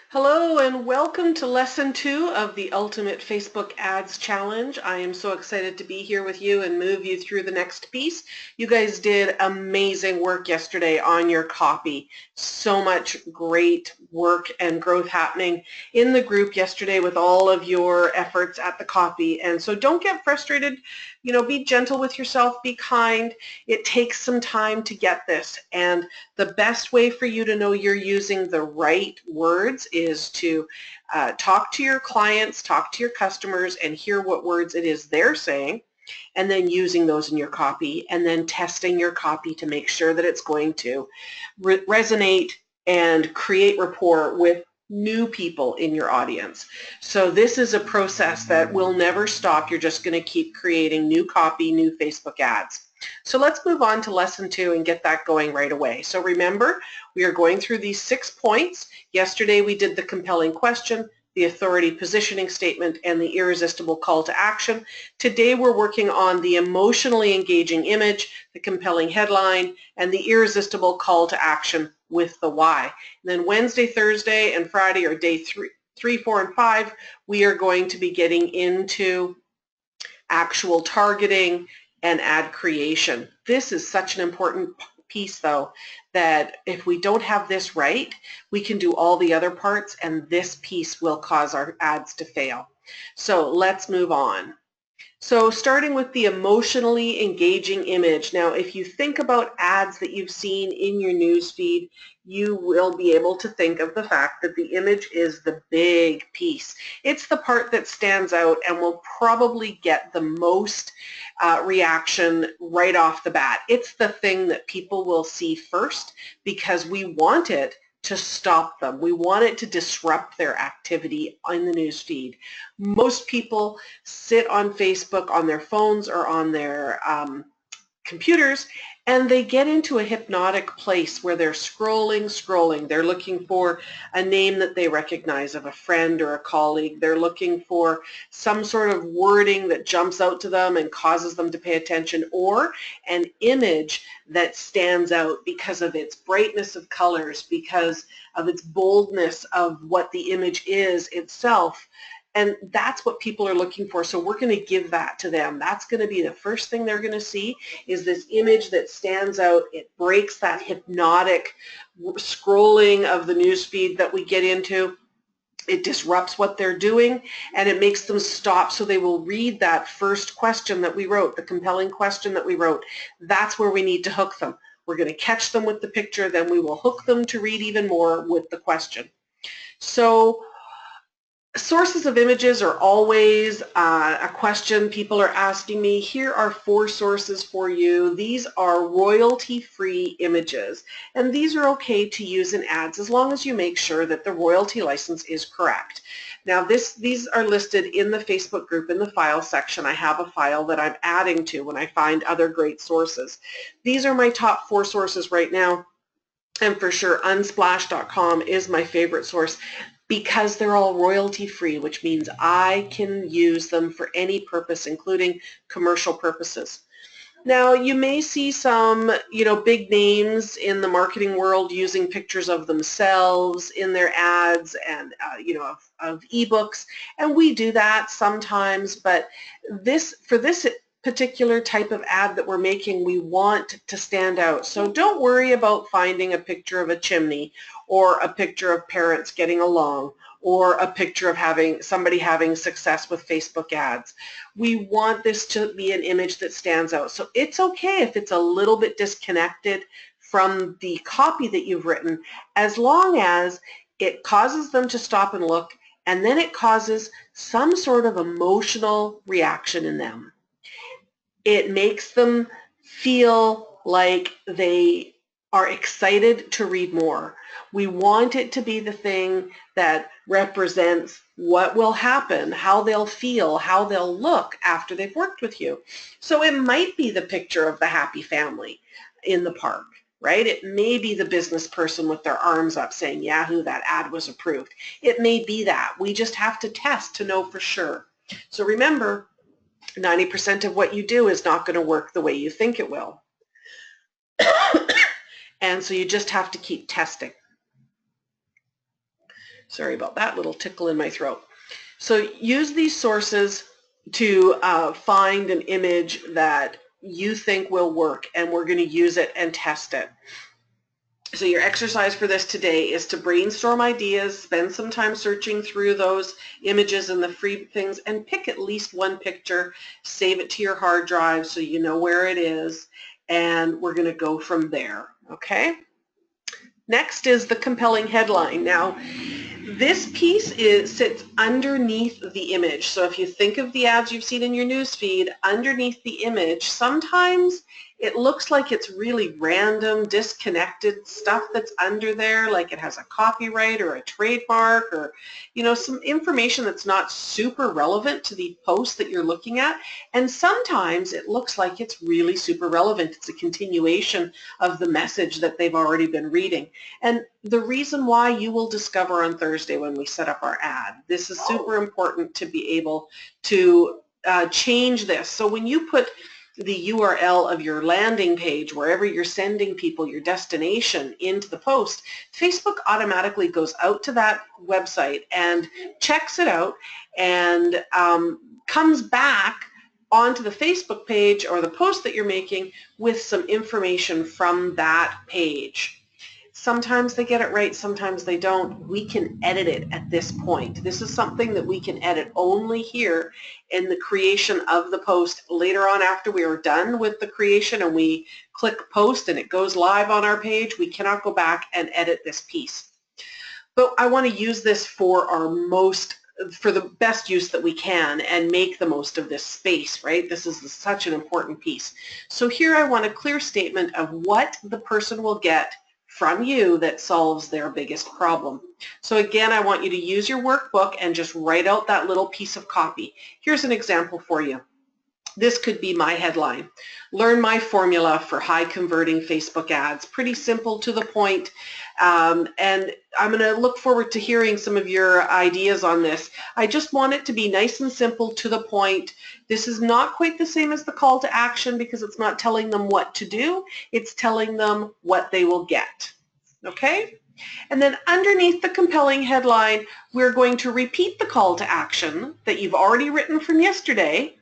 Hello and welcome to lesson 2 of the Ultimate Facebook Ads Challenge. I am so excited to be here with you and move you through the next piece. You guys did amazing work yesterday on your copy. So much great work and growth happening in the group yesterday with all of your efforts at the copy. And so don't get frustrated. Be gentle with yourself, be kind. It takes some time to get this. And the best way for you to know you're using the right words is to talk to your clients, talk to your customers, and hear what words it is they're saying, and then using those in your copy, and then testing your copy to make sure that it's going to resonate and create rapport with new people in your audience. So this is a process that will never stop. You're just going to keep creating new copy, new Facebook ads. So let's move on to lesson 2 and get that going right away. So remember, we are going through these 6 points. Yesterday we did the compelling question, the authority positioning statement, and the irresistible call to action. Today we're working on the emotionally engaging image, the compelling headline, and the irresistible call to action with the why. And then Wednesday, Thursday, and Friday are day 3, 4, and 5. We are going to be getting into actual targeting and ad creation. This is such an important piece though, that if we don't have this right, we can do all the other parts and this piece will cause our ads to fail. So let's move on. So starting with the emotionally engaging image. Now, if you think about ads that you've seen in your newsfeed, you will be able to think of the fact that the image is the big piece. It's the part that stands out and will probably get the most reaction right off the bat. It's the thing that people will see first because we want it to stop them. We want it to disrupt their activity in the newsfeed. Most people sit on Facebook on their phones or on their computers, and they get into a hypnotic place where they're scrolling. They're looking for a name that they recognize of a friend or a colleague. They're looking for some sort of wording that jumps out to them and causes them to pay attention, or an image that stands out because of its brightness of colors, because of its boldness of what the image is itself. And that's what people are looking for. So we're going to give that to them. That's going to be the first thing they're going to see, is this image that stands out. It breaks that hypnotic scrolling of the newsfeed that we get into. It disrupts what they're doing and it makes them stop, so they will read that first question that we wrote, the compelling question that we wrote. That's where we need to hook them. We're going to catch them with the picture, then we will hook them to read even more with the question. So sources of images are always a question people are asking me. Here are 4 sources for you. These are royalty-free images, and these are okay to use in ads as long as you make sure that the royalty license is correct. Now these are listed in the Facebook group in the file section. I have a file that I'm adding to when I find other great sources. These are my top 4 sources right now, and for sure unsplash.com is my favorite source, because they're all royalty-free, which means I can use them for any purpose, including commercial purposes. Now, you may see some, big names in the marketing world using pictures of themselves in their ads and, of ebooks, and we do that sometimes, but for this particular type of ad that we're making, we want to stand out. So don't worry about finding a picture of a chimney or a picture of parents getting along or a picture of somebody having success with Facebook ads. We want this to be an image that stands out. So it's okay if it's a little bit disconnected from the copy that you've written, as long as it causes them to stop and look, and then it causes some sort of emotional reaction in them. It makes them feel like they are excited to read more. We want it to be the thing that represents what will happen, how they'll feel, how they'll look after they've worked with you. So it might be the picture of the happy family in the park, right? It may be the business person with their arms up saying, Yahoo, that ad was approved. It may be that. We just have to test to know for sure. So remember, 90% of what you do is not going to work the way you think it will. And so you just have to keep testing. Sorry about that little tickle in my throat. So use these sources to find an image that you think will work, and we're going to use it and test it. So your exercise for this today is to brainstorm ideas, spend some time searching through those images and the free things, and pick at least one picture, save it to your hard drive so you know where it is, and we're going to go from there, okay? Next is the compelling headline. Now, this piece sits underneath the image. So if you think of the ads you've seen in your news feed, underneath the image, sometimes it looks like it's really random, disconnected stuff that's under there, like it has a copyright or a trademark or, you know, some information that's not super relevant to the post that you're looking at. And sometimes it looks like it's really super relevant. It's a continuation of the message that they've already been reading. And the reason why you will discover on Thursday when we set up our ad. This is super important to be able to change this. So when you put the URL of your landing page, wherever you're sending people, your destination, into the post, Facebook automatically goes out to that website and checks it out and comes back onto the Facebook page or the post that you're making with some information from that page. Sometimes they get it right, sometimes they don't. We can edit it at this point. This is something that we can edit only here in the creation of the post. Later on, after we are done with the creation and we click post and it goes live on our page, we cannot go back and edit this piece. But I want to use this for the best use that we can and make the most of this space, right? This is such an important piece. So here I want a clear statement of what the person will get from you that solves their biggest problem. So again, I want you to use your workbook and just write out that little piece of copy. Here's an example for you. This could be my headline. Learn my formula for high converting Facebook ads. Pretty simple, to the point. And I'm going to look forward to hearing some of your ideas on this. I just want it to be nice and simple, to the point. This is not quite the same as the call to action because it's not telling them what to do. It's telling them what they will get. Okay? And then underneath the compelling headline, we're going to repeat the call to action that you've already written from yesterday,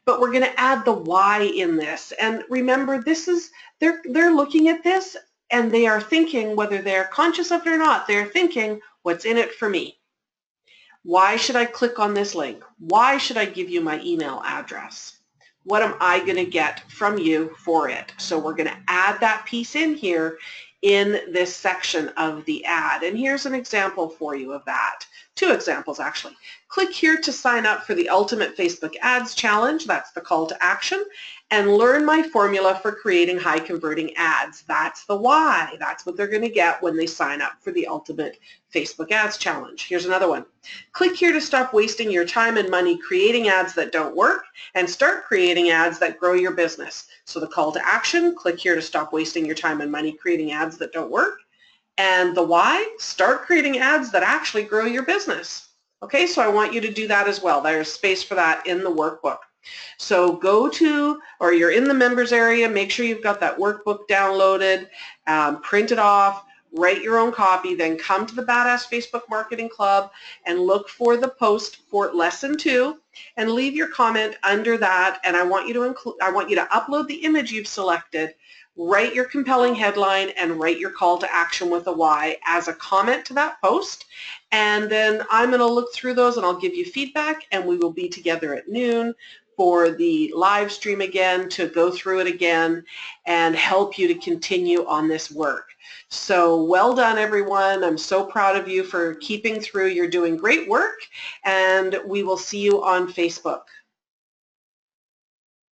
but we're going to add the why in this. And remember, this is, they're looking at this and they are thinking, whether they're conscious of it or not, they're thinking, what's in it for me? Why should I click on this link? Why should I give you my email address? What am I going to get from you for it? So we're going to add that piece in here in this section of the ad. And here's an example for you of that. Two examples, actually. Click here to sign up for the Ultimate Facebook Ads Challenge. That's the call to action. And learn my formula for creating high converting ads. That's the why. That's what they're going to get when they sign up for the Ultimate Facebook Ads Challenge. Here's another one. Click here to stop wasting your time and money creating ads that don't work and start creating ads that grow your business. So the call to action, click here to stop wasting your time and money creating ads that don't work. And the why, start creating ads that actually grow your business. Okay, so I want you to do that as well. There's space for that in the workbook. So go to, or you're in the members area, make sure you've got that workbook downloaded, print it off, write your own copy, then come to the Badass Facebook Marketing Club and look for the post for lesson 2 and leave your comment under that. And I want you to upload the image you've selected, write your compelling headline, and write your call to action with a why as a comment to that post. And then I'm going to look through those and I'll give you feedback, and we will be together at noon for the live stream again to go through it again and help you to continue on this work. So well done, everyone. I'm so proud of you for keeping through. You're doing great work, and we will see you on Facebook.